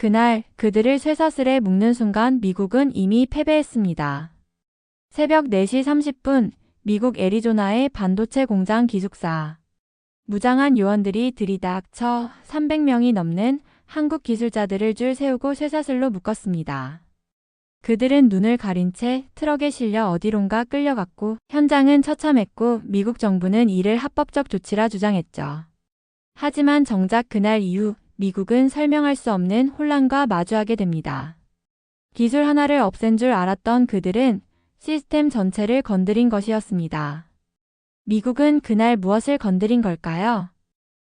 그날 그들을 쇠사슬에 묶는 순간 미국은 이미 패배했습니다. 새벽 4시 30분 미국 애리조나의 반도체 공장 기숙사. 무장한 요원들이 들이닥쳐 300명이 넘는 한국 기술자들을 줄 세우고 쇠사슬로 묶었습니다. 그들은 눈을 가린 채 트럭에 실려 어디론가 끌려갔고 현장은 처참했고 미국 정부는 이를 합법적 조치라 주장했죠. 하지만 정작 그날 이후 미국은 설명할 수 없는 혼란과 마주하게 됩니다. 기술 하나를 없앤 줄 알았던 그들은 시스템 전체를 건드린 것이었습니다. 미국은 그날 무엇을 건드린 걸까요?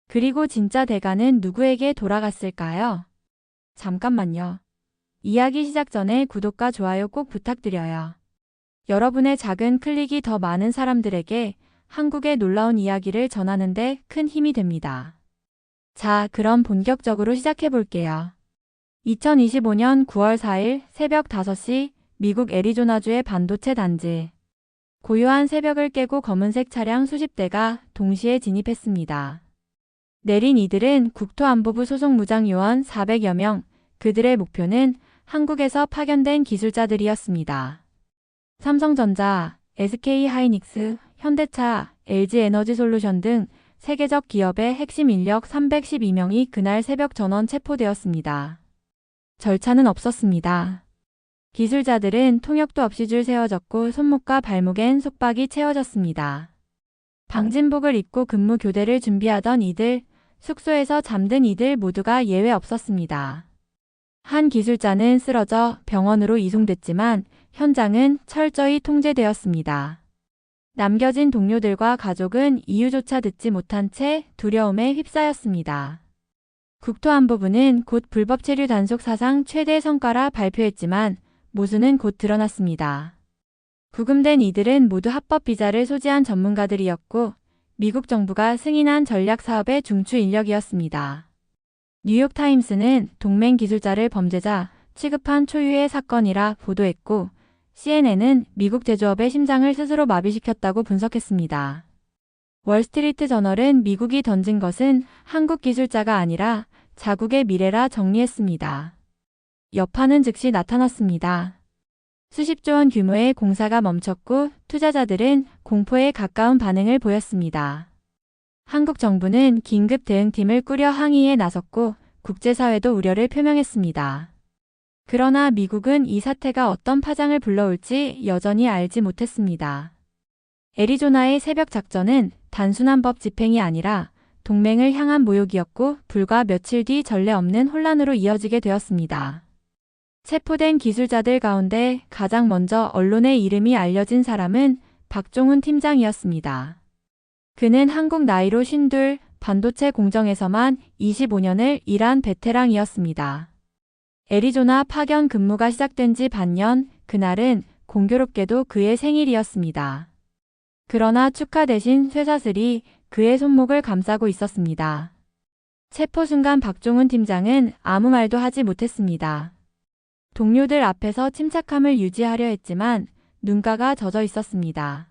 그리고 진짜 대가는 누구에게 돌아갔을까요? 잠깐만요. 이야기 시작 전에 구독과 좋아요 꼭 부탁드려요. 여러분의 작은 클릭이 더 많은 사람들에게 한국의 놀라운 이야기를 전하는 데 큰 힘이 됩니다. 자, 그럼 본격적으로 시작해 볼게요. 2025년 9월 4일 새벽 5시 미국 애리조나주의 반도체 단지. 고요한 새벽을 깨고 검은색 차량 수십 대가 동시에 진입했습니다. 내린 이들은 국토안보부 소속 무장요원 400여 명, 그들의 목표는 한국에서 파견된 기술자들이었습니다. 삼성전자, SK하이닉스, 현대차, LG에너지솔루션 등 세계적 기업의 핵심 인력 312명이 그날 새벽 전원 체포되었습니다. 절차는 없었습니다. 기술자들은 통역도 없이 줄 세워졌고 손목과 발목엔 속박이 채워졌습니다. 방진복을 입고 근무 교대를 준비하던 이들, 숙소에서 잠든 이들 모두가 예외 없었습니다. 한 기술자는 쓰러져 병원으로 이송됐지만 현장은 철저히 통제되었습니다. 남겨진 동료들과 가족은 이유조차 듣지 못한 채 두려움에 휩싸였습니다. 국토안보부는 곧 불법 체류 단속 사상 최대 성과라 발표했지만 모순은 곧 드러났습니다. 구금된 이들은 모두 합법 비자를 소지한 전문가들이었고 미국 정부가 승인한 전략 사업의 중추 인력이었습니다. 뉴욕타임스는 동맹 기술자를 범죄자 취급한 초유의 사건이라 보도했고 CNN은 미국 제조업의 심장을 스스로 마비시켰다고 분석했습니다. 월스트리트 저널은 미국이 던진 것은 한국 기술자가 아니라 자국의 미래라 정리했습니다. 여파는 즉시 나타났습니다. 수십조 원 규모의 공사가 멈췄고 투자자들은 공포에 가까운 반응을 보였습니다. 한국 정부는 긴급 대응팀을 꾸려 항의에 나섰고 국제사회도 우려를 표명했습니다. 그러나 미국은 이 사태가 어떤 파장을 불러올지 여전히 알지 못했습니다. 애리조나의 새벽 작전은 단순한 법 집행이 아니라 동맹을 향한 모욕이었고 불과 며칠 뒤 전례 없는 혼란으로 이어지게 되었습니다. 체포된 기술자들 가운데 가장 먼저 언론의 이름이 알려진 사람은 박종훈 팀장이었습니다. 그는 한국 나이로 52, 반도체 공정에서만 25년을 일한 베테랑이었습니다. 애리조나 파견 근무가 시작된 지 반년, 그날은 공교롭게도 그의 생일이었습니다. 그러나 축하 대신 쇠사슬이 그의 손목을 감싸고 있었습니다. 체포 순간 박종훈 팀장은 아무 말도 하지 못했습니다. 동료들 앞에서 침착함을 유지하려 했지만 눈가가 젖어 있었습니다.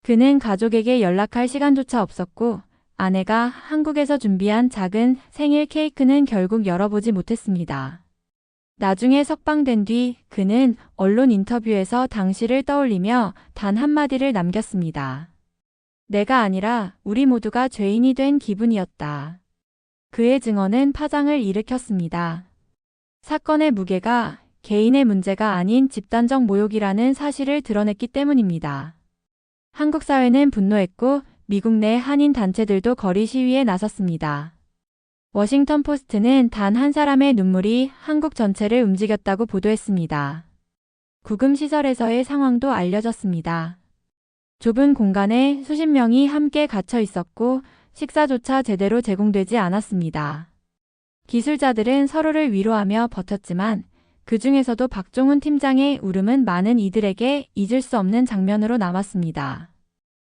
그는 가족에게 연락할 시간조차 없었고 아내가 한국에서 준비한 작은 생일 케이크는 결국 열어보지 못했습니다. 나중에 석방된 뒤 그는 언론 인터뷰에서 당시를 떠올리며 단 한마디를 남겼습니다. 내가 아니라 우리 모두가 죄인이 된 기분이었다. 그의 증언은 파장을 일으켰습니다. 사건의 무게가 개인의 문제가 아닌 집단적 모욕이라는 사실을 드러냈기 때문입니다. 한국 사회는 분노했고 미국 내 한인 단체들도 거리 시위에 나섰습니다. 워싱턴 포스트는 단 한 사람의 눈물이 한국 전체를 움직였다고 보도했습니다. 구금 시설에서의 상황도 알려졌습니다. 좁은 공간에 수십 명이 함께 갇혀 있었고 식사조차 제대로 제공되지 않았습니다. 기술자들은 서로를 위로하며 버텼지만 그 중에서도 박종훈 팀장의 울음은 많은 이들에게 잊을 수 없는 장면으로 남았습니다.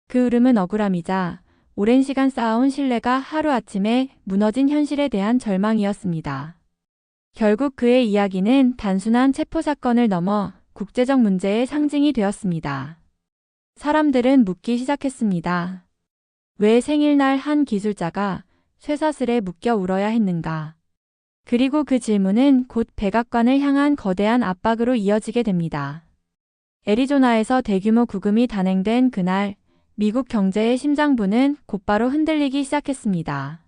그 울음은 억울함이자 오랜 시간 쌓아온 신뢰가 하루아침에 무너진 현실에 대한 절망이었습니다. 결국 그의 이야기는 단순한 체포 사건을 넘어 국제적 문제의 상징이 되었습니다. 사람들은 묻기 시작했습니다. 왜 생일날 한 기술자가 쇠사슬에 묶여 울어야 했는가? 그리고 그 질문은 곧 백악관을 향한 거대한 압박으로 이어지게 됩니다. 애리조나에서 대규모 구금이 단행된 그날, 미국 경제의 심장부는 곧바로 흔들리기 시작했습니다.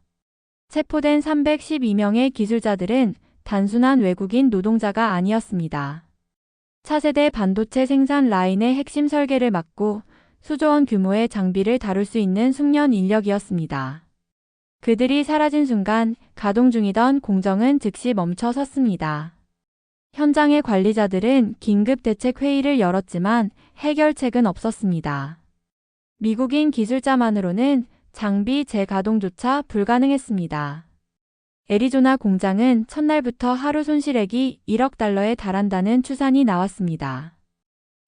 체포된 312명의 기술자들은 단순한 외국인 노동자가 아니었습니다. 차세대 반도체 생산 라인의 핵심 설계를 맡고 수조 원 규모의 장비를 다룰 수 있는 숙련 인력이었습니다. 그들이 사라진 순간 가동 중이던 공정은 즉시 멈춰 섰습니다. 현장의 관리자들은 긴급 대책 회의를 열었지만 해결책은 없었습니다. 미국인 기술자만으로는 장비 재가동조차 불가능했습니다. 애리조나 공장은 첫날부터 하루 손실액이 1억 달러에 달한다는 추산이 나왔습니다.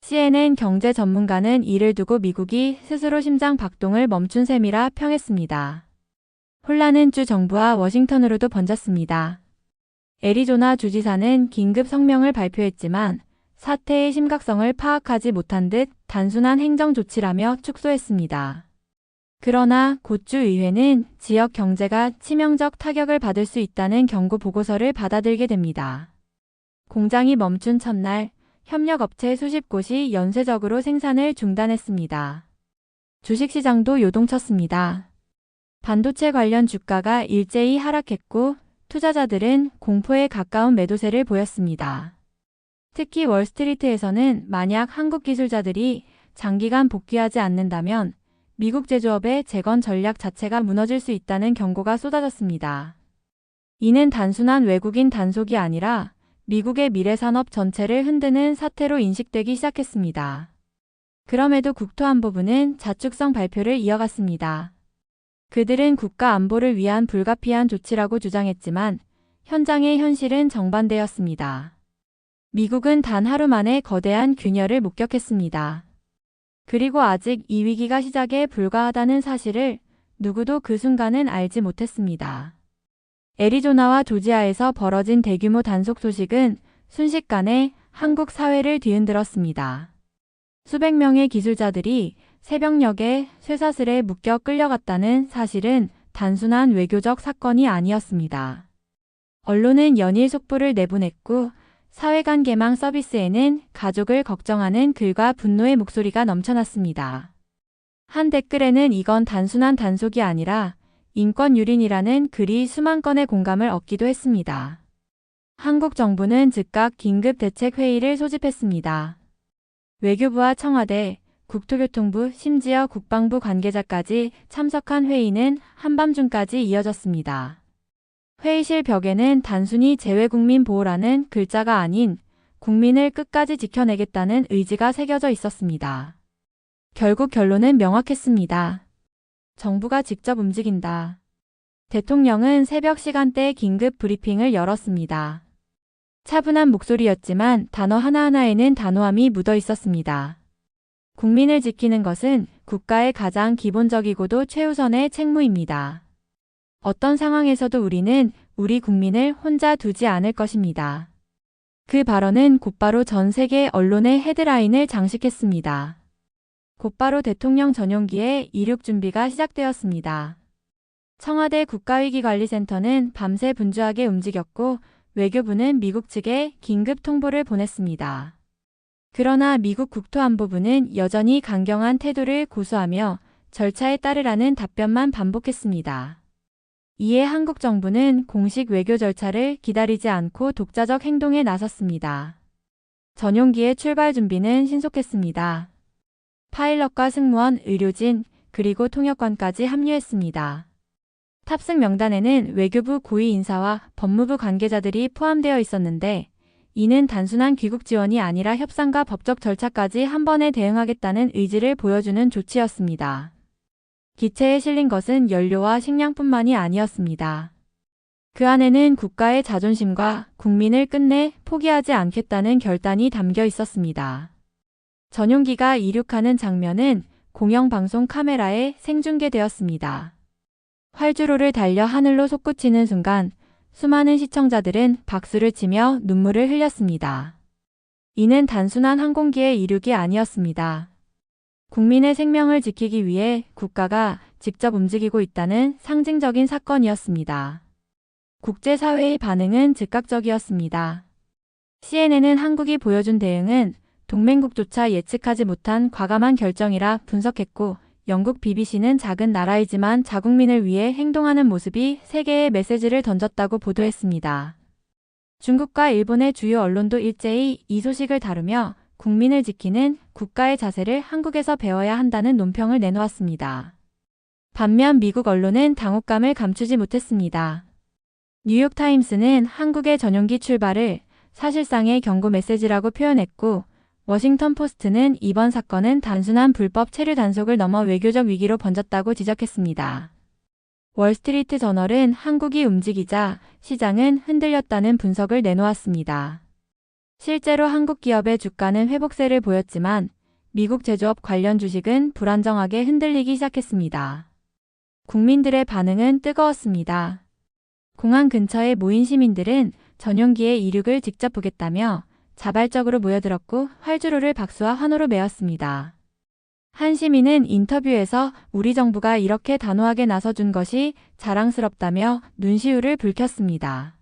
CNN 경제 전문가는 이를 두고 미국이 스스로 심장 박동을 멈춘 셈이라 평했습니다. 혼란은 주 정부와 워싱턴으로도 번졌습니다. 애리조나 주지사는 긴급 성명을 발표했지만 사태의 심각성을 파악하지 못한 듯 단순한 행정 조치라며 축소했습니다. 그러나 곧주 의회는 지역 경제가 치명적 타격을 받을 수 있다는 경고 보고서를 받아들게 됩니다. 공장이 멈춘 첫날, 협력업체 수십 곳이 연쇄적으로 생산을 중단했습니다. 주식시장도 요동쳤습니다. 반도체 관련 주가가 일제히 하락했고 투자자들은 공포에 가까운 매도세를 보였습니다. 특히 월스트리트에서는 만약 한국 기술자들이 장기간 복귀하지 않는다면 미국 제조업의 재건 전략 자체가 무너질 수 있다는 경고가 쏟아졌습니다. 이는 단순한 외국인 단속이 아니라 미국의 미래산업 전체를 흔드는 사태로 인식되기 시작했습니다. 그럼에도 국토안보부는 자축성 발표를 이어갔습니다. 그들은 국가 안보를 위한 불가피한 조치라고 주장했지만 현장의 현실은 정반대였습니다. 미국은 단 하루 만에 거대한 균열을 목격했습니다. 그리고 아직 이 위기가 시작에 불과하다는 사실을 누구도 그 순간은 알지 못했습니다. 애리조나와 조지아에서 벌어진 대규모 단속 소식은 순식간에 한국 사회를 뒤흔들었습니다. 수백 명의 기술자들이 새벽녘에 쇠사슬에 묶여 끌려갔다는 사실은 단순한 외교적 사건이 아니었습니다. 언론은 연일 속보를 내보냈고 사회간 개망 서비스에는 가족을 걱정하는 글과 분노의 목소리가 넘쳐났습니다. 한 댓글에는 이건 단순한 단속이 아니라 인권 유린이라는 글이 수만 건의 공감을 얻기도 했습니다. 한국 정부는 즉각 긴급 대책 회의를 소집했습니다. 외교부와 청와대, 국토교통부, 심지어 국방부 관계자까지 참석한 회의는 한밤중까지 이어졌습니다. 회의실 벽에는 단순히 재외국민 보호라는 글자가 아닌 국민을 끝까지 지켜내겠다는 의지가 새겨져 있었습니다. 결국 결론은 명확했습니다. 정부가 직접 움직인다. 대통령은 새벽 시간대에 긴급 브리핑을 열었습니다. 차분한 목소리였지만 단어 하나하나에는 단호함이 묻어 있었습니다. 국민을 지키는 것은 국가의 가장 기본적이고도 최우선의 책무입니다. 어떤 상황에서도 우리는 우리 국민을 혼자 두지 않을 것입니다. 그 발언은 곧바로 전 세계 언론의 헤드라인을 장식했습니다. 곧바로 대통령 전용기의 이륙 준비가 시작되었습니다. 청와대 국가위기관리센터는 밤새 분주하게 움직였고 외교부는 미국 측에 긴급 통보를 보냈습니다. 그러나 미국 국토안보부는 여전히 강경한 태도를 고수하며 절차에 따르라는 답변만 반복했습니다. 이에 한국 정부는 공식 외교 절차를 기다리지 않고 독자적 행동에 나섰습니다. 전용기의 출발 준비는 신속했습니다. 파일럿과 승무원, 의료진, 그리고 통역관까지 합류했습니다. 탑승 명단에는 외교부 고위 인사와 법무부 관계자들이 포함되어 있었는데 이는 단순한 귀국 지원이 아니라 협상과 법적 절차까지 한 번에 대응하겠다는 의지를 보여주는 조치였습니다. 기체에 실린 것은 연료와 식량뿐만이 아니었습니다. 그 안에는 국가의 자존심과 국민을 끝내 포기하지 않겠다는 결단이 담겨 있었습니다. 전용기가 이륙하는 장면은 공영방송 카메라에 생중계되었습니다. 활주로를 달려 하늘로 솟구치는 순간 수많은 시청자들은 박수를 치며 눈물을 흘렸습니다. 이는 단순한 항공기의 이륙이 아니었습니다. 국민의 생명을 지키기 위해 국가가 직접 움직이고 있다는 상징적인 사건이었습니다. 국제사회의 반응은 즉각적이었습니다. CNN은 한국이 보여준 대응은 동맹국조차 예측하지 못한 과감한 결정이라 분석했고, 영국 BBC는 작은 나라이지만 자국민을 위해 행동하는 모습이 세계에 메시지를 던졌다고 보도했습니다. 중국과 일본의 주요 언론도 일제히 이 소식을 다루며 국민을 지키는 국가의 자세를 한국에서 배워야 한다는 논평을 내놓았습니다. 반면 미국 언론은 당혹감을 감추지 못했습니다. 뉴욕타임스는 한국의 전용기 출발을 사실상의 경고 메시지라고 표현했고, 워싱턴 포스트는 이번 사건은 단순한 불법 체류 단속을 넘어 외교적 위기로 번졌다고 지적했습니다. 월스트리트 저널은 한국이 움직이자 시장은 흔들렸다는 분석을 내놓았습니다. 실제로 한국 기업의 주가는 회복세를 보였지만 미국 제조업 관련 주식은 불안정하게 흔들리기 시작했습니다. 국민들의 반응은 뜨거웠습니다. 공항 근처에 모인 시민들은 전용기의 이륙을 직접 보겠다며 자발적으로 모여들었고 활주로를 박수와 환호로 메웠습니다. 한 시민은 인터뷰에서 우리 정부가 이렇게 단호하게 나서준 것이 자랑스럽다며 눈시울을 붉혔습니다.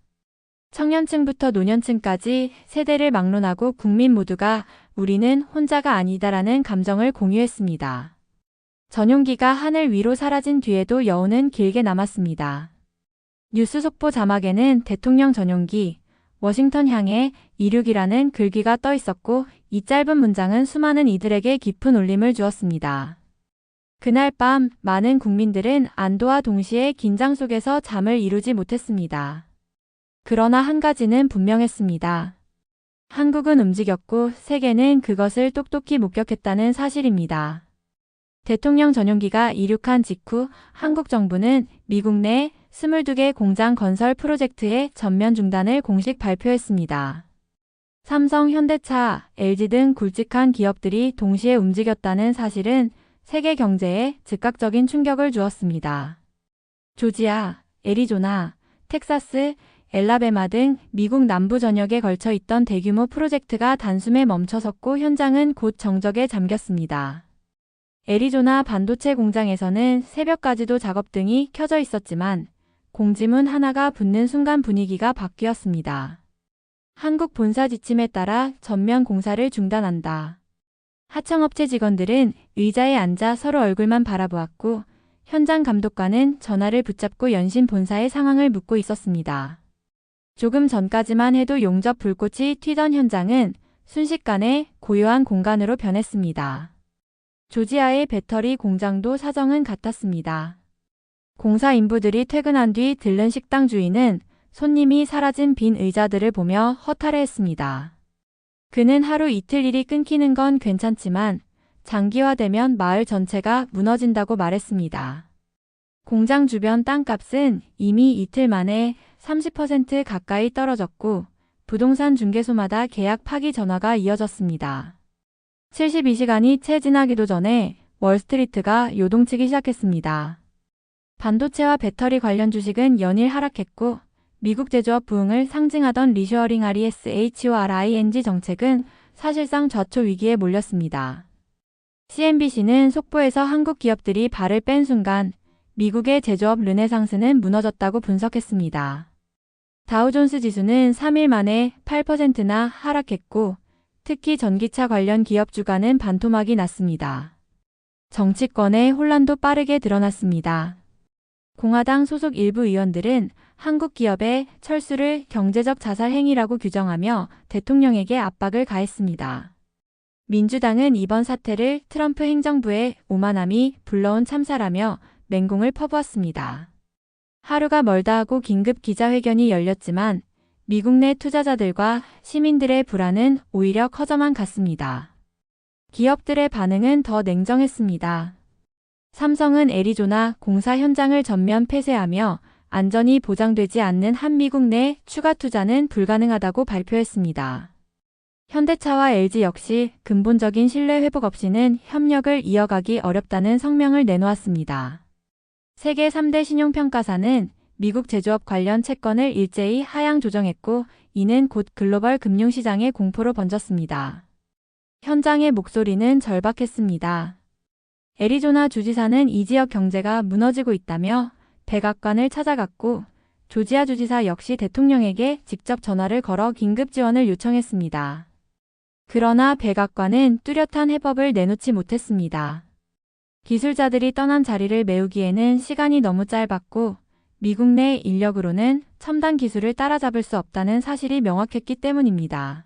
청년층부터 노년층까지 세대를 막론하고 국민 모두가 우리는 혼자가 아니다라는 감정을 공유했습니다. 전용기가 하늘 위로 사라진 뒤에도 여운은 길게 남았습니다. 뉴스 속보 자막에는 대통령 전용기, 워싱턴 향해 이륙이라는 글귀가 떠 있었고, 이 짧은 문장은 수많은 이들에게 깊은 울림을 주었습니다. 그날 밤 많은 국민들은 안도와 동시에 긴장 속에서 잠을 이루지 못했습니다. 그러나 한 가지는 분명했습니다. 한국은 움직였고 세계는 그것을 똑똑히 목격했다는 사실입니다. 대통령 전용기가 이륙한 직후 한국 정부는 미국 내 22개 공장 건설 프로젝트의 전면 중단을 공식 발표했습니다. 삼성, 현대차, LG 등 굵직한 기업들이 동시에 움직였다는 사실은 세계 경제에 즉각적인 충격을 주었습니다. 조지아, 애리조나, 텍사스, 엘라베마 등 미국 남부 전역에 걸쳐 있던 대규모 프로젝트가 단숨에 멈춰섰고 현장은 곧 정적에 잠겼습니다. 애리조나 반도체 공장에서는 새벽까지도 작업 등이 켜져 있었지만 공지문 하나가 붙는 순간 분위기가 바뀌었습니다. 한국 본사 지침에 따라 전면 공사를 중단한다. 하청업체 직원들은 의자에 앉아 서로 얼굴만 바라보았고 현장 감독관은 전화를 붙잡고 연신 본사의 상황을 묻고 있었습니다. 조금 전까지만 해도 용접 불꽃이 튀던 현장은 순식간에 고요한 공간으로 변했습니다. 조지아의 배터리 공장도 사정은 같았습니다. 공사 인부들이 퇴근한 뒤 들른 식당 주인은 손님이 사라진 빈 의자들을 보며 허탈해했습니다. 그는 하루 이틀 일이 끊기는 건 괜찮지만 장기화되면 마을 전체가 무너진다고 말했습니다. 공장 주변 땅값은 이미 이틀 만에 30% 가까이 떨어졌고 부동산 중개소마다 계약 파기 전화가 이어졌습니다. 72시간이 채 지나기도 전에 월스트리트가 요동치기 시작했습니다. 반도체와 배터리 관련 주식은 연일 하락했고 미국 제조업 부흥을 상징하던 리쇼어링 RESHORING 정책은 사실상 좌초 위기에 몰렸습니다. CNBC는 속보에서 한국 기업들이 발을 뺀 순간 미국의 제조업 르네상스는 무너졌다고 분석했습니다. 다우존스 지수는 3일 만에 8%나 하락했고 특히 전기차 관련 기업 주가는 반토막이 났습니다. 정치권의 혼란도 빠르게 드러났습니다. 공화당 소속 일부 의원들은 한국 기업의 철수를 경제적 자살 행위라고 규정하며 대통령에게 압박을 가했습니다. 민주당은 이번 사태를 트럼프 행정부의 오만함이 불러온 참사라며 맹공을 퍼부었습니다. 하루가 멀다 하고 긴급 기자회견이 열렸지만 미국 내 투자자들과 시민들의 불안은 오히려 커져만 갔습니다. 기업들의 반응은 더 냉정했습니다. 삼성은 애리조나 공사 현장을 전면 폐쇄하며 안전이 보장되지 않는 한 미국 내 추가 투자는 불가능하다고 발표했습니다. 현대차와 LG 역시 근본적인 신뢰 회복 없이는 협력을 이어가기 어렵다는 성명을 내놓았습니다. 세계 3대 신용평가사는 미국 제조업 관련 채권을 일제히 하향 조정했고 이는 곧 글로벌 금융시장의 공포로 번졌습니다. 현장의 목소리는 절박했습니다. 애리조나 주지사는 이 지역 경제가 무너지고 있다며 백악관을 찾아갔고 조지아 주지사 역시 대통령에게 직접 전화를 걸어 긴급 지원을 요청했습니다. 그러나 백악관은 뚜렷한 해법을 내놓지 못했습니다. 기술자들이 떠난 자리를 메우기에는 시간이 너무 짧았고 미국 내 인력으로는 첨단 기술을 따라잡을 수 없다는 사실이 명확했기 때문입니다.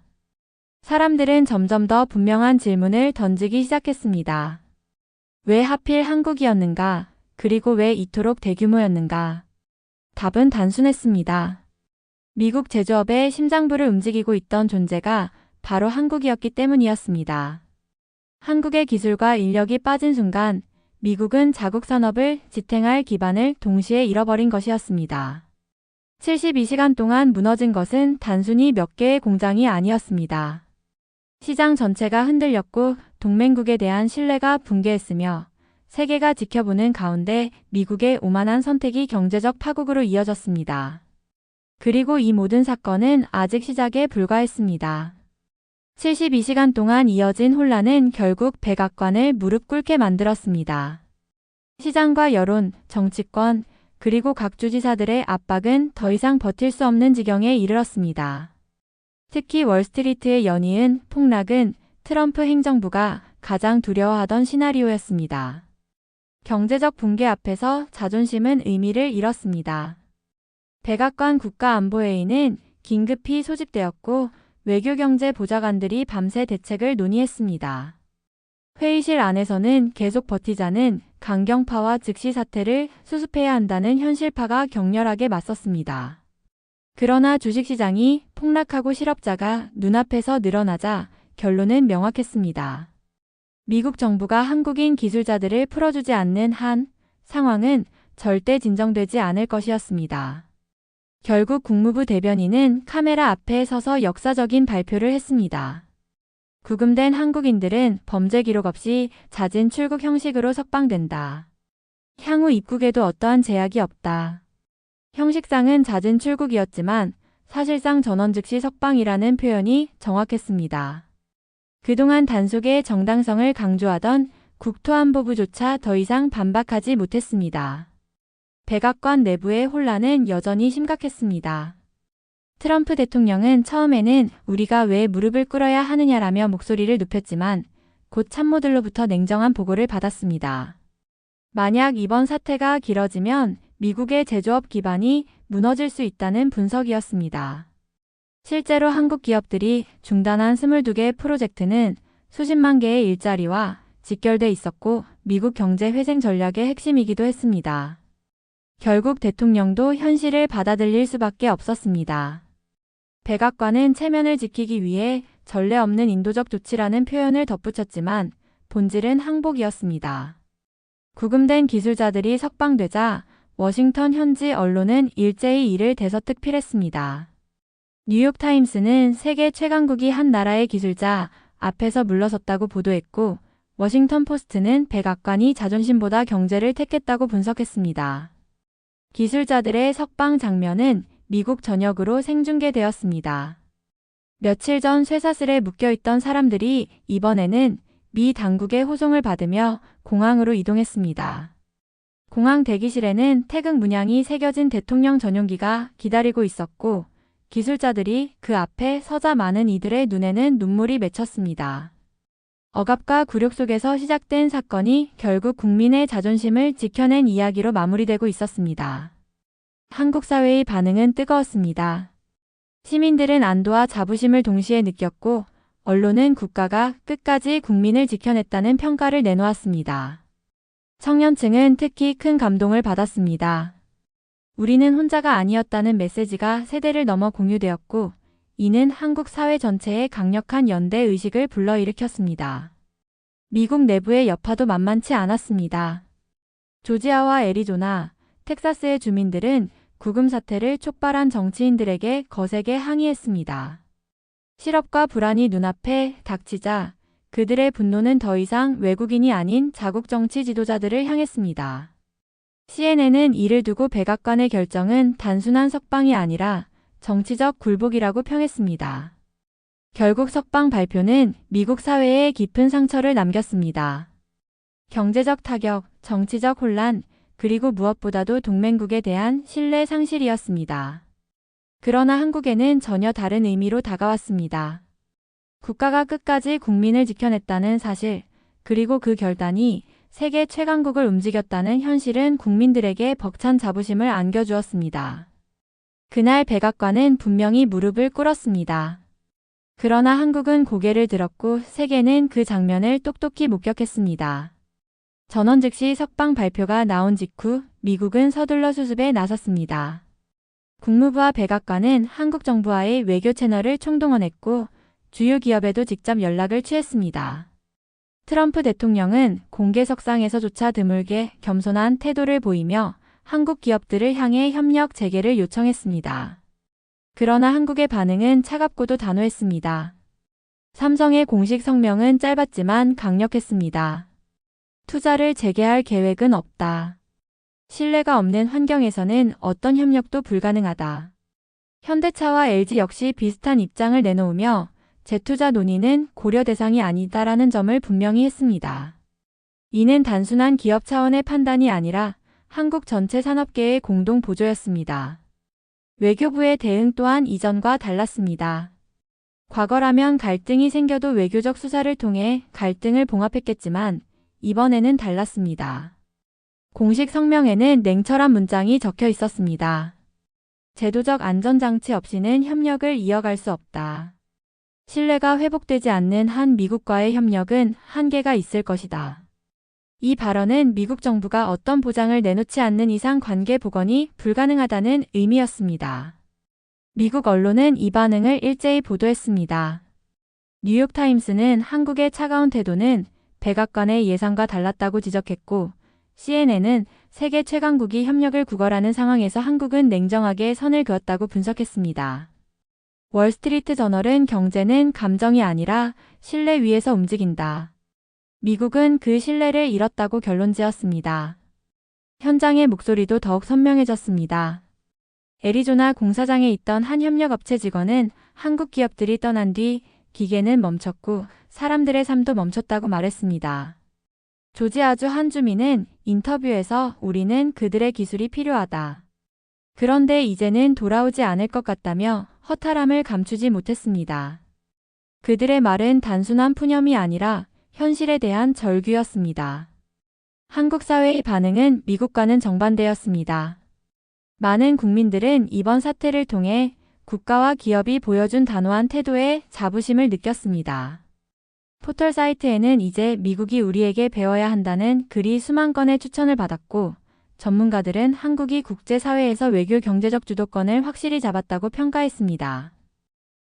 사람들은 점점 더 분명한 질문을 던지기 시작했습니다. 왜 하필 한국이었는가? 그리고 왜 이토록 대규모였는가? 답은 단순했습니다. 미국 제조업의 심장부를 움직이고 있던 존재가 바로 한국이었기 때문이었습니다. 한국의 기술과 인력이 빠진 순간 미국은 자국 산업을 지탱할 기반을 동시에 잃어버린 것이었습니다. 72시간 동안 무너진 것은 단순히 몇 개의 공장이 아니었습니다. 시장 전체가 흔들렸고 동맹국에 대한 신뢰가 붕괴했으며 세계가 지켜보는 가운데 미국의 오만한 선택이 경제적 파국으로 이어졌습니다. 그리고 이 모든 사건은 아직 시작에 불과했습니다. 72시간 동안 이어진 혼란은 결국 백악관을 무릎 꿇게 만들었습니다. 시장과 여론, 정치권, 그리고 각 주지사들의 압박은 더 이상 버틸 수 없는 지경에 이르렀습니다. 특히 월스트리트의 연이은 폭락은 트럼프 행정부가 가장 두려워하던 시나리오였습니다. 경제적 붕괴 앞에서 자존심은 의미를 잃었습니다. 백악관 국가안보회의는 긴급히 소집되었고 외교경제 보좌관들이 밤새 대책을 논의했습니다. 회의실 안에서는 계속 버티자는 강경파와 즉시 사태를 수습해야 한다는 현실파가 격렬하게 맞섰습니다. 그러나 주식시장이 폭락하고 실업자가 눈앞에서 늘어나자 결론은 명확했습니다. 미국 정부가 한국인 기술자들을 풀어주지 않는 한 상황은 절대 진정되지 않을 것이었습니다. 결국 국무부 대변인은 카메라 앞에 서서 역사적인 발표를 했습니다. 구금된 한국인들은 범죄 기록 없이 자진 출국 형식으로 석방된다. 향후 입국에도 어떠한 제약이 없다. 형식상은 자진 출국이었지만 사실상 전원 즉시 석방이라는 표현이 정확했습니다. 그동안 단속의 정당성을 강조하던 국토안보부조차 더 이상 반박하지 못했습니다. 백악관 내부의 혼란은 여전히 심각했습니다. 트럼프 대통령은 처음에는 우리가 왜 무릎을 꿇어야 하느냐라며 목소리를 높였지만 곧 참모들로부터 냉정한 보고를 받았습니다. 만약 이번 사태가 길어지면 미국의 제조업 기반이 무너질 수 있다는 분석이었습니다. 실제로 한국 기업들이 중단한 22개 프로젝트는 수십만 개의 일자리와 직결돼 있었고 미국 경제 회생 전략의 핵심이기도 했습니다. 결국 대통령도 현실을 받아들일 수밖에 없었습니다. 백악관은 체면을 지키기 위해 전례 없는 인도적 조치라는 표현을 덧붙였지만 본질은 항복이었습니다. 구금된 기술자들이 석방되자 워싱턴 현지 언론은 일제히 이를 대서특필했습니다. 뉴욕타임스는 세계 최강국이 한 나라의 기술자 앞에서 물러섰다고 보도했고 워싱턴 포스트는 백악관이 자존심보다 경제를 택했다고 분석했습니다. 기술자들의 석방 장면은 미국 전역으로 생중계되었습니다. 며칠 전 쇠사슬에 묶여있던 사람들이 이번에는 미 당국의 호송을 받으며 공항으로 이동했습니다. 공항 대기실에는 태극 문양이 새겨진 대통령 전용기가 기다리고 있었고 기술자들이 그 앞에 서자 많은 이들의 눈에는 눈물이 맺혔습니다. 억압과 굴욕 속에서 시작된 사건이 결국 국민의 자존심을 지켜낸 이야기로 마무리되고 있었습니다. 한국 사회의 반응은 뜨거웠습니다. 시민들은 안도와 자부심을 동시에 느꼈고 언론은 국가가 끝까지 국민을 지켜냈다는 평가를 내놓았습니다. 청년층은 특히 큰 감동을 받았습니다. 우리는 혼자가 아니었다는 메시지가 세대를 넘어 공유되었고 이는 한국 사회 전체의 강력한 연대 의식을 불러일으켰습니다. 미국 내부의 여파도 만만치 않았습니다. 조지아와 애리조나, 텍사스의 주민들은 구금 사태를 촉발한 정치인들에게 거세게 항의했습니다. 실업과 불안이 눈앞에 닥치자 그들의 분노는 더 이상 외국인이 아닌 자국 정치 지도자들을 향했습니다. CNN은 이를 두고 백악관의 결정은 단순한 석방이 아니라 정치적 굴복이라고 평했습니다. 결국 석방 발표는 미국 사회에 깊은 상처를 남겼습니다. 경제적 타격, 정치적 혼란, 그리고 무엇보다도 동맹국에 대한 신뢰 상실이었습니다. 그러나 한국에는 전혀 다른 의미로 다가왔습니다. 국가가 끝까지 국민을 지켜냈다는 사실, 그리고 그 결단이 세계 최강국을 움직였다는 현실은 국민들에게 벅찬 자부심을 안겨주었습니다. 그날 백악관은 분명히 무릎을 꿇었습니다. 그러나 한국은 고개를 들었고 세계는 그 장면을 똑똑히 목격했습니다. 전원 즉시 석방 발표가 나온 직후 미국은 서둘러 수습에 나섰습니다. 국무부와 백악관은 한국 정부와의 외교 채널을 총동원했고 주요 기업에도 직접 연락을 취했습니다. 트럼프 대통령은 공개석상에서조차 드물게 겸손한 태도를 보이며 한국 기업들을 향해 협력 재개를 요청했습니다. 그러나 한국의 반응은 차갑고도 단호했습니다. 삼성의 공식 성명은 짧았지만 강력했습니다. 투자를 재개할 계획은 없다. 신뢰가 없는 환경에서는 어떤 협력도 불가능하다. 현대차와 LG 역시 비슷한 입장을 내놓으며 재투자 논의는 고려 대상이 아니다라는 점을 분명히 했습니다. 이는 단순한 기업 차원의 판단이 아니라 한국 전체 산업계의 공동 보조였습니다. 외교부의 대응 또한 이전과 달랐습니다. 과거라면 갈등이 생겨도 외교적 수사를 통해 갈등을 봉합했겠지만 이번에는 달랐습니다. 공식 성명에는 냉철한 문장이 적혀 있었습니다. 제도적 안전장치 없이는 협력을 이어갈 수 없다. 신뢰가 회복되지 않는 한 미국과의 협력은 한계가 있을 것이다. 이 발언은 미국 정부가 어떤 보장을 내놓지 않는 이상 관계 복원이 불가능하다는 의미였습니다. 미국 언론은 이 반응을 일제히 보도했습니다. 뉴욕타임스는 한국의 차가운 태도는 백악관의 예상과 달랐다고 지적했고 CNN은 세계 최강국이 협력을 구걸하는 상황에서 한국은 냉정하게 선을 그었다고 분석했습니다. 월스트리트 저널은 경제는 감정이 아니라 신뢰 위에서 움직인다. 미국은 그 신뢰를 잃었다고 결론지었습니다. 현장의 목소리도 더욱 선명해졌습니다. 애리조나 공사장에 있던 한 협력업체 직원은 한국 기업들이 떠난 뒤 기계는 멈췄고 사람들의 삶도 멈췄다고 말했습니다. 조지아주 한 주민은 인터뷰에서 우리는 그들의 기술이 필요하다. 그런데 이제는 돌아오지 않을 것 같다며 허탈함을 감추지 못했습니다. 그들의 말은 단순한 푸념이 아니라 현실에 대한 절규였습니다. 한국 사회의 반응은 미국과는 정반대였습니다. 많은 국민들은 이번 사태를 통해 국가와 기업이 보여준 단호한 태도에 자부심을 느꼈습니다. 포털 사이트에는 이제 미국이 우리에게 배워야 한다는 글이 수만 건의 추천을 받았고 전문가들은 한국이 국제사회에서 외교 경제적 주도권을 확실히 잡았다고 평가했습니다.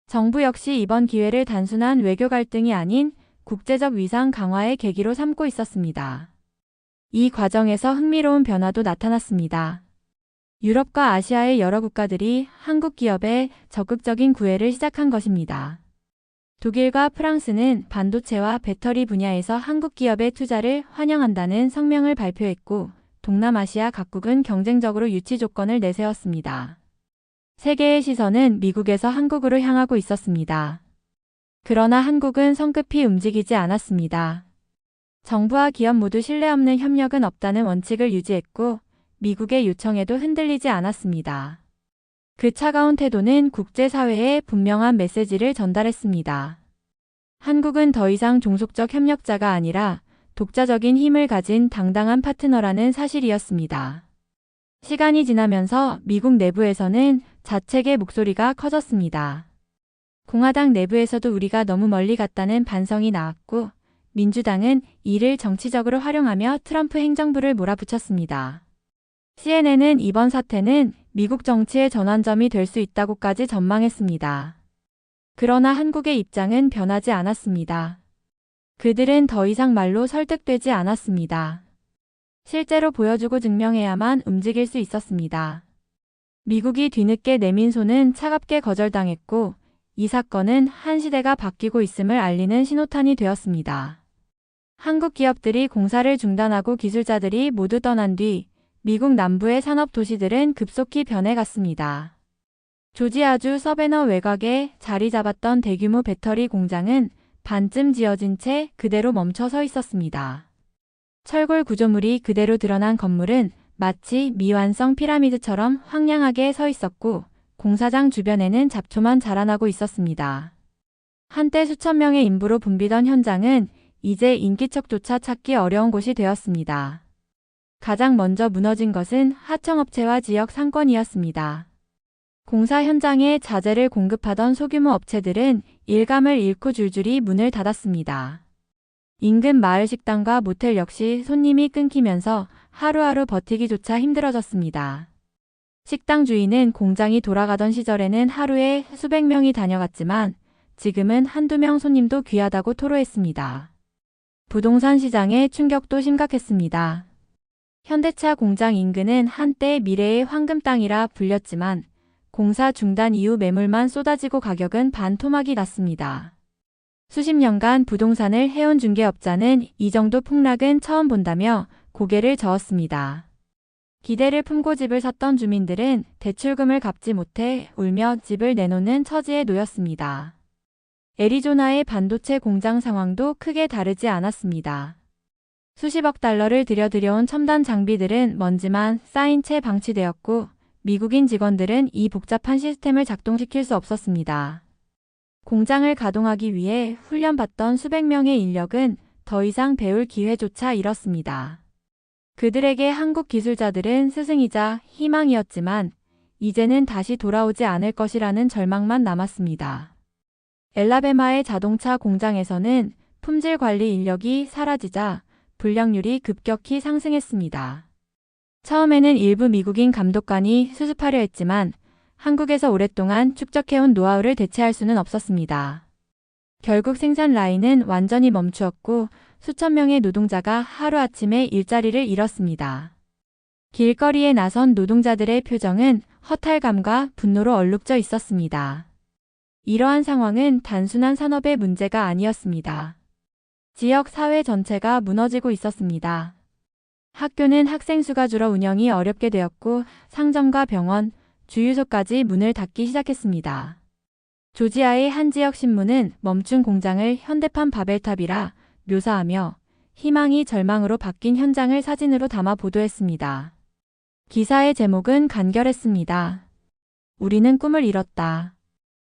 정부 역시 이번 기회를 단순한 외교 갈등이 아닌 국제적 위상 강화의 계기로 삼고 있었습니다. 이 과정에서 흥미로운 변화도 나타났습니다. 유럽과 아시아의 여러 국가들이 한국 기업에 적극적인 구애를 시작한 것입니다. 독일과 프랑스는 반도체와 배터리 분야에서 한국 기업의 투자를 환영한다는 성명을 발표했고 동남아시아 각국은 경쟁적으로 유치 조건을 내세웠습니다. 세계의 시선은 미국에서 한국으로 향하고 있었습니다. 그러나 한국은 성급히 움직이지 않았습니다. 정부와 기업 모두 신뢰 없는 협력은 없다는 원칙을 유지했고 미국의 요청에도 흔들리지 않았습니다. 그 차가운 태도는 국제사회에 분명한 메시지를 전달했습니다. 한국은 더 이상 종속적 협력자가 아니라 독자적인 힘을 가진 당당한 파트너라는 사실이었습니다. 시간이 지나면서 미국 내부에서는 자책의 목소리가 커졌습니다. 공화당 내부에서도 우리가 너무 멀리 갔다는 반성이 나왔고 민주당은 이를 정치적으로 활용하며 트럼프 행정부를 몰아붙였습니다. CNN은 이번 사태는 미국 정치의 전환점이 될 수 있다고까지 전망했습니다. 그러나 한국의 입장은 변하지 않았습니다. 그들은 더 이상 말로 설득되지 않았습니다. 실제로 보여주고 증명해야만 움직일 수 있었습니다. 미국이 뒤늦게 내민 손은 차갑게 거절당했고 이 사건은 한 시대가 바뀌고 있음을 알리는 신호탄이 되었습니다. 한국 기업들이 공사를 중단하고 기술자들이 모두 떠난 뒤 미국 남부의 산업 도시들은 급속히 변해갔습니다. 조지아주 서베너 외곽에 자리 잡았던 대규모 배터리 공장은 반쯤 지어진 채 그대로 멈춰 서 있었습니다. 철골 구조물이 그대로 드러난 건물은 마치 미완성 피라미드처럼 황량하게 서 있었고 공사장 주변에는 잡초만 자라나고 있었습니다. 한때 수천 명의 인부로 붐비던 현장은 이제 인기척조차 찾기 어려운 곳이 되었습니다. 가장 먼저 무너진 것은 하청업체와 지역 상권이었습니다. 공사 현장에 자재를 공급하던 소규모 업체들은 일감을 잃고 줄줄이 문을 닫았습니다. 인근 마을 식당과 모텔 역시 손님이 끊기면서 하루하루 버티기조차 힘들어졌습니다. 식당 주인은 공장이 돌아가던 시절에는 하루에 수백 명이 다녀갔지만 지금은 한두 명 손님도 귀하다고 토로했습니다. 부동산 시장의 충격도 심각했습니다. 현대차 공장 인근은 한때 미래의 황금 땅이라 불렸지만 공사 중단 이후 매물만 쏟아지고 가격은 반토막이 났습니다. 수십 년간 부동산을 해온 중개업자는 이 정도 폭락은 처음 본다며 고개를 저었습니다. 기대를 품고 집을 샀던 주민들은 대출금을 갚지 못해 울며 집을 내놓는 처지에 놓였습니다. 애리조나의 반도체 공장 상황도 크게 다르지 않았습니다. 수십억 달러를 들여온 첨단 장비들은 먼지만 쌓인 채 방치되었고 미국인 직원들은 이 복잡한 시스템을 작동시킬 수 없었습니다. 공장을 가동하기 위해 훈련받던 수백 명의 인력은 더 이상 배울 기회조차 잃었습니다. 그들에게 한국 기술자들은 스승이자 희망이었지만 이제는 다시 돌아오지 않을 것이라는 절망만 남았습니다. 엘라베마의 자동차 공장에서는 품질 관리 인력이 사라지자 불량률이 급격히 상승했습니다. 처음에는 일부 미국인 감독관이 수습하려 했지만 한국에서 오랫동안 축적해온 노하우를 대체할 수는 없었습니다. 결국 생산 라인은 완전히 멈추었고 수천 명의 노동자가 하루아침에 일자리를 잃었습니다. 길거리에 나선 노동자들의 표정은 허탈감과 분노로 얼룩져 있었습니다. 이러한 상황은 단순한 산업의 문제가 아니었습니다. 지역 사회 전체가 무너지고 있었습니다. 학교는 학생 수가 줄어 운영이 어렵게 되었고 상점과 병원, 주유소까지 문을 닫기 시작했습니다. 조지아의 한 지역 신문은 멈춘 공장을 현대판 바벨탑이라 묘사하며 희망이 절망으로 바뀐 현장을 사진으로 담아 보도했습니다. 기사의 제목은 간결했습니다. 우리는 꿈을 잃었다.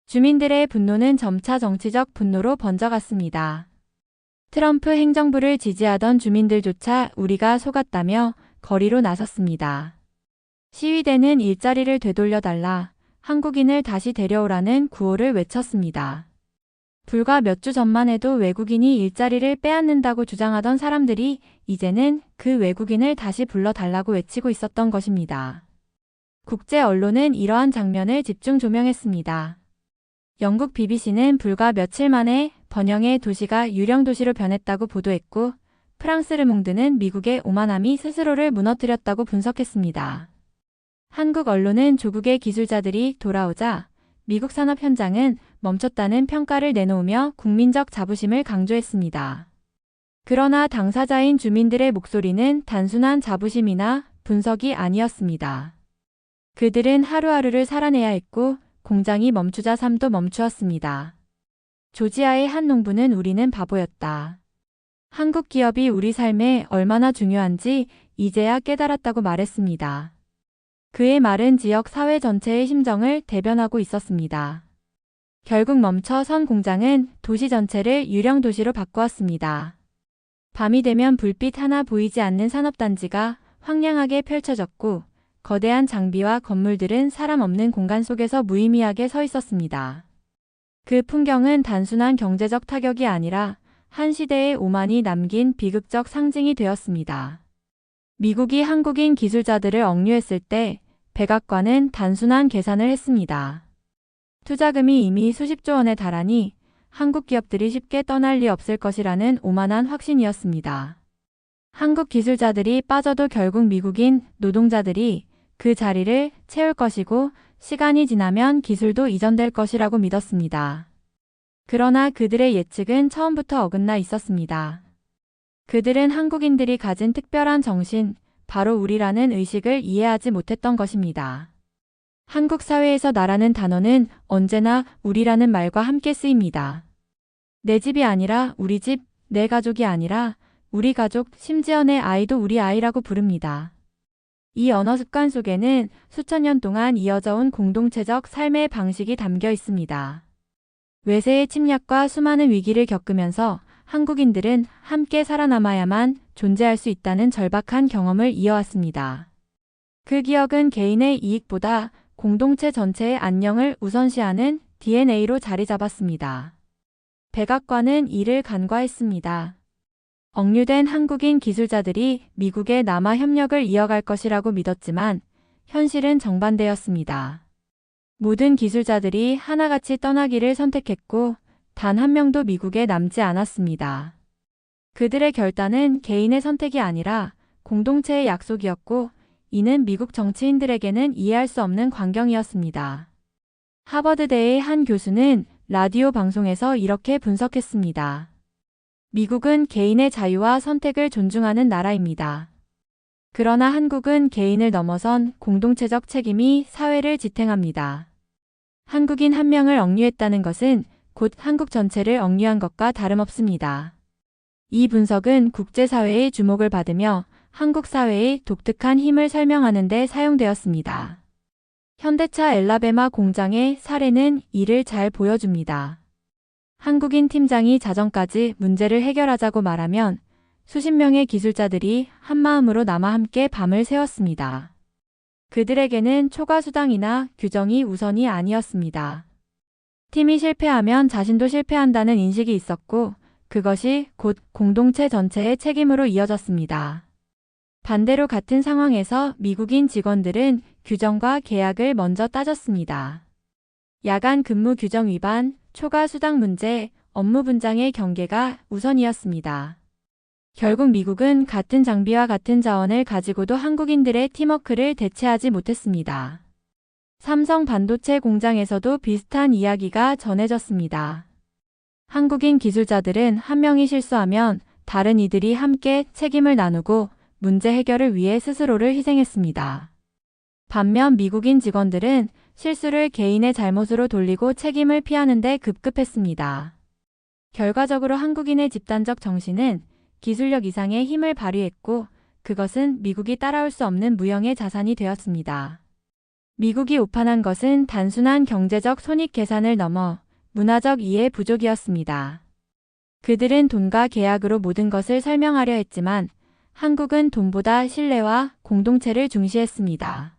주민들의 분노는 점차 정치적 분노로 번져갔습니다. 트럼프 행정부를 지지하던 주민들조차 우리가 속았다며 거리로 나섰습니다. 시위대는 일자리를 되돌려달라, 한국인을 다시 데려오라는 구호를 외쳤습니다. 불과 몇 주 전만 해도 외국인이 일자리를 빼앗는다고 주장하던 사람들이 이제는 그 외국인을 다시 불러달라고 외치고 있었던 것입니다. 국제 언론은 이러한 장면을 집중 조명했습니다. 영국 BBC는 불과 며칠 만에 번영의 도시가 유령 도시로 변했다고 보도했고 프랑스 르몽드는 미국의 오만함이 스스로를 무너뜨렸다고 분석했습니다. 한국 언론은 조국의 기술자들이 돌아오자 미국 산업 현장은 멈췄다는 평가를 내놓으며 국민적 자부심을 강조했습니다. 그러나 당사자인 주민들의 목소리는 단순한 자부심이나 분석이 아니었습니다. 그들은 하루하루를 살아내야 했고 공장이 멈추자 삶도 멈추었습니다. 조지아의 한 농부는 우리는 바보였다. 한국 기업이 우리 삶에 얼마나 중요한지 이제야 깨달았다고 말했습니다. 그의 말은 지역 사회 전체의 심정을 대변하고 있었습니다. 결국 멈춰선 공장은 도시 전체를 유령 도시로 바꾸었습니다. 밤이 되면 불빛 하나 보이지 않는 산업단지가 황량하게 펼쳐졌고 거대한 장비와 건물들은 사람 없는 공간 속에서 무의미하게 서 있었습니다. 그 풍경은 단순한 경제적 타격이 아니라 한 시대의 오만이 남긴 비극적 상징이 되었습니다. 미국이 한국인 기술자들을 억류했을 때 백악관은 단순한 계산을 했습니다. 투자금이 이미 수십조 원에 달하니 한국 기업들이 쉽게 떠날 리 없을 것이라는 오만한 확신이었습니다. 한국 기술자들이 빠져도 결국 미국인 노동자들이 그 자리를 채울 것이고 시간이 지나면 기술도 이전될 것이라고 믿었습니다. 그러나 그들의 예측은 처음부터 어긋나 있었습니다. 그들은 한국인들이 가진 특별한 정신, 바로 우리라는 의식을 이해하지 못했던 것입니다. 한국 사회에서 나라는 단어는 언제나 우리라는 말과 함께 쓰입니다. 내 집이 아니라 우리 집, 내 가족이 아니라 우리 가족, 심지어 내 아이도 우리 아이라고 부릅니다. 이 언어 습관 속에는 수천 년 동안 이어져 온 공동체적 삶의 방식이 담겨 있습니다. 외세의 침략과 수많은 위기를 겪으면서 한국인들은 함께 살아남아야만 존재할 수 있다는 절박한 경험을 이어왔습니다. 그 기억은 개인의 이익보다 공동체 전체의 안녕을 우선시하는 DNA로 자리 잡았습니다. 백악관은 이를 간과했습니다. 억류된 한국인 기술자들이 미국에 남아 협력을 이어갈 것이라고 믿었지만 현실은 정반대였습니다. 모든 기술자들이 하나같이 떠나기를 선택했고 단 한 명도 미국에 남지 않았습니다. 그들의 결단은 개인의 선택이 아니라 공동체의 약속이었고 이는 미국 정치인들에게는 이해할 수 없는 광경이었습니다. 하버드대의 한 교수는 라디오 방송에서 이렇게 분석했습니다. 미국은 개인의 자유와 선택을 존중하는 나라입니다. 그러나 한국은 개인을 넘어선 공동체적 책임이 사회를 지탱합니다. 한국인 한 명을 억류했다는 것은 곧 한국 전체를 억류한 것과 다름없습니다. 이 분석은 국제사회의 주목을 받으며 한국 사회의 독특한 힘을 설명하는 데 사용되었습니다. 현대차 엘라베마 공장의 사례는 이를 잘 보여줍니다. 한국인 팀장이 자정까지 문제를 해결하자고 말하면 수십 명의 기술자들이 한마음으로 남아 함께 밤을 새웠습니다. 그들에게는 초과 수당이나 규정이 우선이 아니었습니다. 팀이 실패하면 자신도 실패한다는 인식이 있었고 그것이 곧 공동체 전체의 책임으로 이어졌습니다. 반대로 같은 상황에서 미국인 직원들은 규정과 계약을 먼저 따졌습니다. 야간 근무 규정 위반, 초과 수당 문제, 업무 분장의 경계가 우선이었습니다. 결국 미국은 같은 장비와 같은 자원을 가지고도 한국인들의 팀워크를 대체하지 못했습니다. 삼성 반도체 공장에서도 비슷한 이야기가 전해졌습니다. 한국인 기술자들은 한 명이 실수하면 다른 이들이 함께 책임을 나누고 문제 해결을 위해 스스로를 희생했습니다. 반면 미국인 직원들은 실수를 개인의 잘못으로 돌리고 책임을 피하는 데 급급했습니다. 결과적으로 한국인의 집단적 정신은 기술력 이상의 힘을 발휘했고 그것은 미국이 따라올 수 없는 무형의 자산이 되었습니다. 미국이 오판한 것은 단순한 경제적 손익 계산을 넘어 문화적 이해 부족이었습니다. 그들은 돈과 계약으로 모든 것을 설명하려 했지만 한국은 돈보다 신뢰와 공동체를 중시했습니다.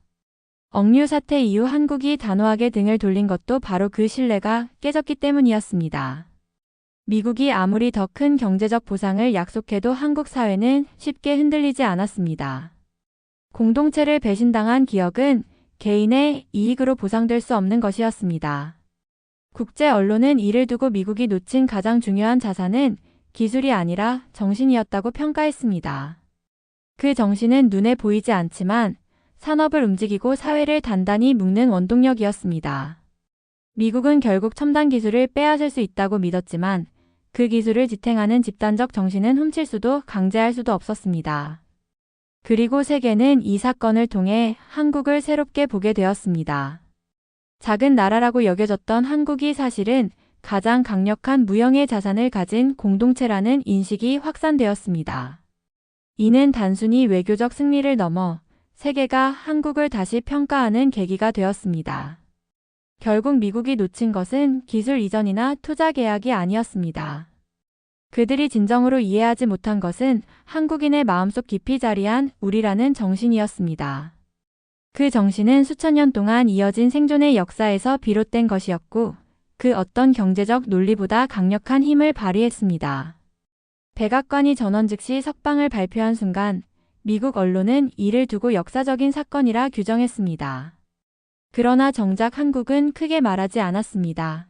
억류 사태 이후 한국이 단호하게 등을 돌린 것도 바로 그 신뢰가 깨졌기 때문이었습니다. 미국이 아무리 더 큰 경제적 보상을 약속해도 한국 사회는 쉽게 흔들리지 않았습니다. 공동체를 배신당한 기억은 개인의 이익으로 보상될 수 없는 것이었습니다. 국제 언론은 이를 두고 미국이 놓친 가장 중요한 자산은 기술이 아니라 정신이었다고 평가했습니다. 그 정신은 눈에 보이지 않지만 산업을 움직이고 사회를 단단히 묶는 원동력이었습니다. 미국은 결국 첨단 기술을 빼앗을 수 있다고 믿었지만 그 기술을 지탱하는 집단적 정신은 훔칠 수도 강제할 수도 없었습니다. 그리고 세계는 이 사건을 통해 한국을 새롭게 보게 되었습니다. 작은 나라라고 여겨졌던 한국이 사실은 가장 강력한 무형의 자산을 가진 공동체라는 인식이 확산되었습니다. 이는 단순히 외교적 승리를 넘어 세계가 한국을 다시 평가하는 계기가 되었습니다. 결국 미국이 놓친 것은 기술 이전이나 투자 계약이 아니었습니다. 그들이 진정으로 이해하지 못한 것은 한국인의 마음속 깊이 자리한 우리라는 정신이었습니다. 그 정신은 수천 년 동안 이어진 생존의 역사에서 비롯된 것이었고 그 어떤 경제적 논리보다 강력한 힘을 발휘했습니다. 백악관이 전원 즉시 석방을 발표한 순간 미국 언론은 이를 두고 역사적인 사건이라 규정했습니다. 그러나 정작 한국은 크게 말하지 않았습니다.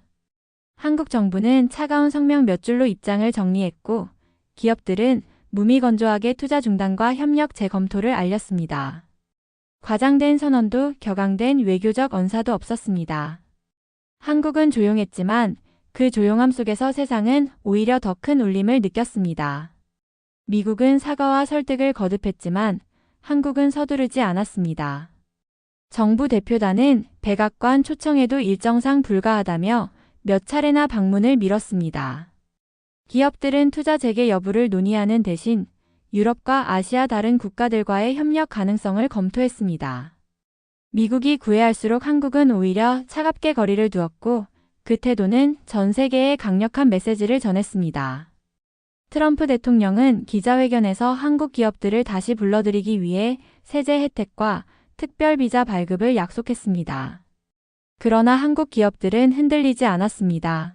한국 정부는 차가운 성명 몇 줄로 입장을 정리했고 기업들은 무미건조하게 투자 중단과 협력 재검토를 알렸습니다. 과장된 선언도 격앙된 외교적 언사도 없었습니다. 한국은 조용했지만 그 조용함 속에서 세상은 오히려 더 큰 울림을 느꼈습니다. 미국은 사과와 설득을 거듭했지만 한국은 서두르지 않았습니다. 정부 대표단은 백악관 초청에도 일정상 불가하다며 몇 차례나 방문을 미뤘습니다. 기업들은 투자 재개 여부를 논의하는 대신 유럽과 아시아 다른 국가들과의 협력 가능성을 검토했습니다. 미국이 구애할수록 한국은 오히려 차갑게 거리를 두었고 그 태도는 전 세계에 강력한 메시지를 전했습니다. 트럼프 대통령은 기자회견에서 한국 기업들을 다시 불러들이기 위해 세제 혜택과 특별 비자 발급을 약속했습니다. 그러나 한국 기업들은 흔들리지 않았습니다.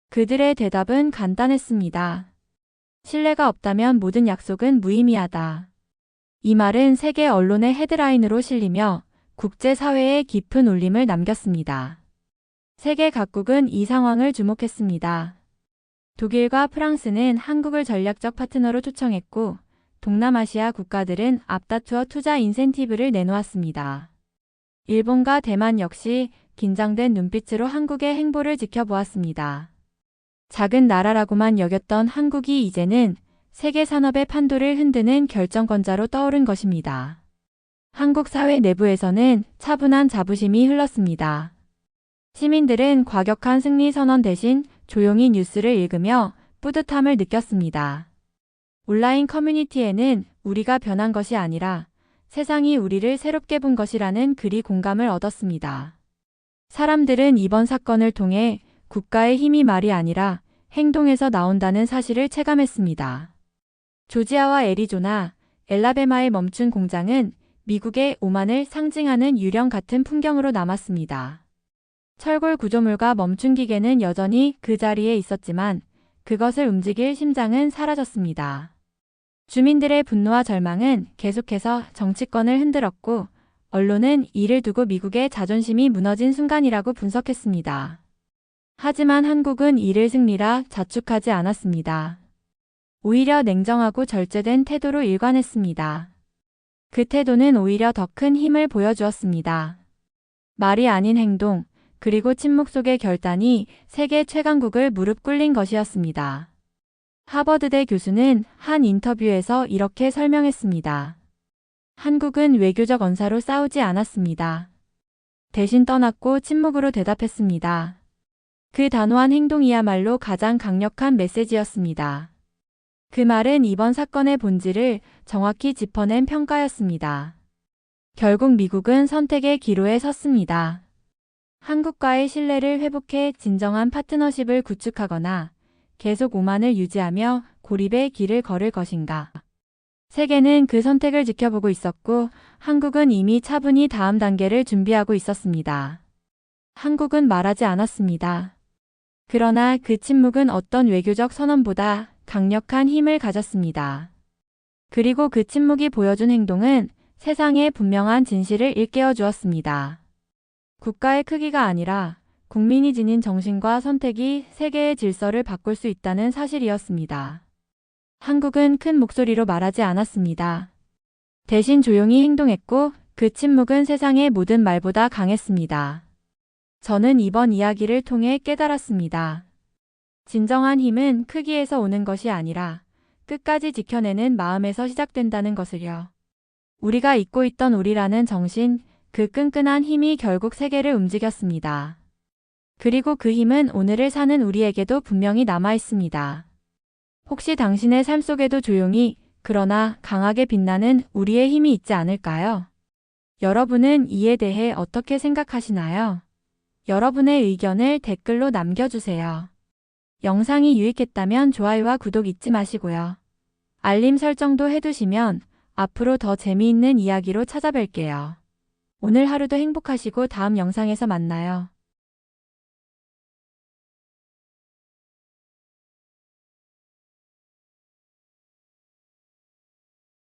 그들의 대답은 간단했습니다. 신뢰가 없다면 모든 약속은 무의미하다. 이 말은 세계 언론의 헤드라인으로 실리며 국제사회에 깊은 울림을 남겼습니다. 세계 각국은 이 상황을 주목했습니다. 독일과 프랑스는 한국을 전략적 파트너로 초청했고 동남아시아 국가들은 앞다투어 투자 인센티브를 내놓았습니다. 일본과 대만 역시 긴장된 눈빛으로 한국의 행보를 지켜보았습니다. 작은 나라라고만 여겼던 한국이 이제는 세계 산업의 판도를 흔드는 결정권자로 떠오른 것입니다. 한국 사회 내부에서는 차분한 자부심이 흘렀습니다. 시민들은 과격한 승리 선언 대신 조용히 뉴스를 읽으며 뿌듯함을 느꼈습니다. 온라인 커뮤니티에는 우리가 변한 것이 아니라 세상이 우리를 새롭게 본 것이라는 글이 공감을 얻었습니다. 사람들은 이번 사건을 통해 국가의 힘이 말이 아니라 행동에서 나온다는 사실을 체감했습니다. 조지아와 애리조나, 엘라베마에 멈춘 공장은 미국의 오만을 상징하는 유령 같은 풍경으로 남았습니다. 철골 구조물과 멈춘 기계는 여전히 그 자리에 있었지만 그것을 움직일 심장은 사라졌습니다. 주민들의 분노와 절망은 계속해서 정치권을 흔들었고 언론은 이를 두고 미국의 자존심이 무너진 순간이라고 분석했습니다. 하지만 한국은 이를 승리라 자축하지 않았습니다. 오히려 냉정하고 절제된 태도로 일관했습니다. 그 태도는 오히려 더 큰 힘을 보여주었습니다. 말이 아닌 행동, 그리고 침묵 속의 결단이 세계 최강국을 무릎 꿇린 것이었습니다. 하버드대 교수는 한 인터뷰에서 이렇게 설명했습니다. 한국은 외교적 언사로 싸우지 않았습니다. 대신 떠났고 침묵으로 대답했습니다. 그 단호한 행동이야말로 가장 강력한 메시지였습니다. 그 말은 이번 사건의 본질을 정확히 짚어낸 평가였습니다. 결국 미국은 선택의 기로에 섰습니다. 한국과의 신뢰를 회복해 진정한 파트너십을 구축하거나 계속 오만을 유지하며 고립의 길을 걸을 것인가. 세계는 그 선택을 지켜보고 있었고 한국은 이미 차분히 다음 단계를 준비하고 있었습니다. 한국은 말하지 않았습니다. 그러나 그 침묵은 어떤 외교적 선언보다 강력한 힘을 가졌습니다. 그리고 그 침묵이 보여준 행동은 세상에 분명한 진실을 일깨워 주었습니다. 국가의 크기가 아니라 국민이 지닌 정신과 선택이 세계의 질서를 바꿀 수 있다는 사실이었습니다. 한국은 큰 목소리로 말하지 않았습니다. 대신 조용히 행동했고 그 침묵은 세상의 모든 말보다 강했습니다. 저는 이번 이야기를 통해 깨달았습니다. 진정한 힘은 크기에서 오는 것이 아니라 끝까지 지켜내는 마음에서 시작된다는 것을요. 우리가 잊고 있던 우리라는 정신, 그 끈끈한 힘이 결국 세계를 움직였습니다. 그리고 그 힘은 오늘을 사는 우리에게도 분명히 남아 있습니다. 혹시 당신의 삶 속에도 조용히 그러나 강하게 빛나는 우리의 힘이 있지 않을까요? 여러분은 이에 대해 어떻게 생각하시나요? 여러분의 의견을 댓글로 남겨주세요. 영상이 유익했다면 좋아요와 구독 잊지 마시고요. 알림 설정도 해두시면 앞으로 더 재미있는 이야기로 찾아뵐게요. 오늘 하루도 행복하시고 다음 영상에서 만나요.